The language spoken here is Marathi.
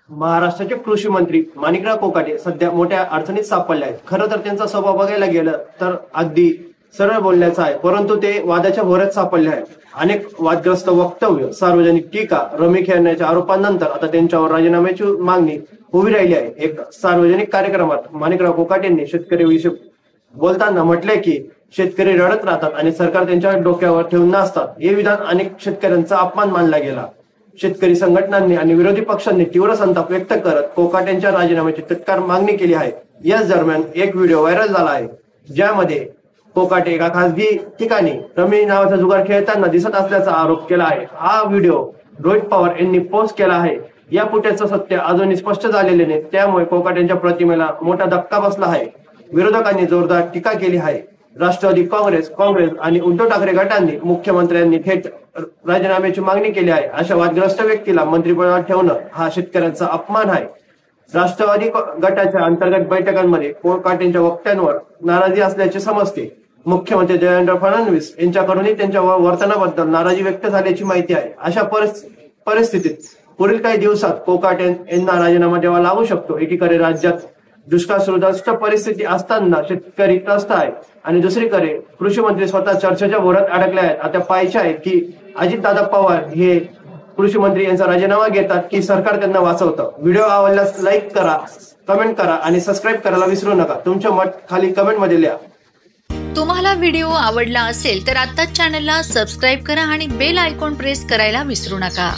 महाराष्ट्राचे कृषी मंत्री माणिकराव कोकाटे सध्या मोठ्या अडचणीत सापडले आहेत। खरं तर त्यांचा स्वभाव बघायला गेलं तर अगदी सरळ बोलण्याचा आहे, परंतु ते वादाच्या भोवऱ्यात सापडले आहेत। अनेक वादग्रस्त वक्तव्य, सार्वजनिक टीका, रमी खेळण्याच्या आरोपांनंतर आता त्यांच्यावर राजीनाम्याची मागणी उभी राहिली आहे। एक सार्वजनिक कार्यक्रमात माणिकराव कोकाटेंनी शेतकऱ्यांविषयी बोलताना म्हटले की शेतकरी रडत राहतात आणि सरकार त्यांच्या डोक्यावर ठेवून नाचतात। हे विधान अनेक शेतकऱ्यांचा अपमान मानला गेला। शेतकरी संघटनांनी आणि विरोधी पक्षांनी तीव्र संताप व्यक्त करत कोकाटेंच्या राजीनाम्याची तत्काळ मागणी केली आहे। याच दरम्यान एक व्हिडिओ व्हायरल झाला आहे, ज्यामध्ये कोकाटे एका खासगी ठिकाणी रमी नावाचा जुगार खेळताना दिसत असल्याचा आरोप केला आहे। हा व्हिडिओ रोहित पवार यांनी पोस्ट केला आहे। या फुटेजचं सत्य अजूनही स्पष्ट झालेले नाही, त्यामुळे कोकाटेंच्या प्रतिमेला मोठा धक्का बसला आहे। विरोधकांनी जोरदार टीका केली आहे। राष्ट्रवादी काँग्रेस आणि उद्धव ठाकरे गटांनी मुख्यमंत्र्यांनी थेट राजीनाम्याची मागणी केली आहे। अशा वादग्रस्त व्यक्तीला मंत्रिपदावर ठेवणं हा शेतकऱ्यांचा अपमान आहे। राष्ट्रवादी गटाच्या अंतर्गत बैठकांमध्ये कोकाटेंच्या वक्तव्यांवर नाराजी असल्याचे समजते। मुख्यमंत्री देवेंद्र फडणवीस यांच्याकडूनही त्यांच्या वर्तनाबद्दल नाराजी व्यक्त झाल्याची माहिती आहे। अशा परिस्थितीत पुढील काही दिवसात कोकाटे यांना राजीनामा द्यावा लागू शकतो। एकीकडे राज्यात दुष्काळसदृश परिस्थिती असताना शेतकरी त्रस्त आहे आणि दुसरीकडे कृषी मंत्री स्वतः चर्चेच्या भोवऱ्यात अडकले आहेत। आता पाहायचे आहे की अजितदादा पवार हे कृषी मंत्री यांचा राजीनामा घेतात की सरकार त्यांना वाचवतं। व्हिडिओ आवडल्यास लाईक करा, कमेंट करा आणि सबस्क्राईब करायला विसरू नका। तुमचे मत खाली कमेंट मध्ये लिहा। तुम्हाला व्हिडिओ आवडला असेल तर आत्ताच चॅनलला सबस्क्राईब करा आणि बेल आयकॉन प्रेस करायला विसरू नका।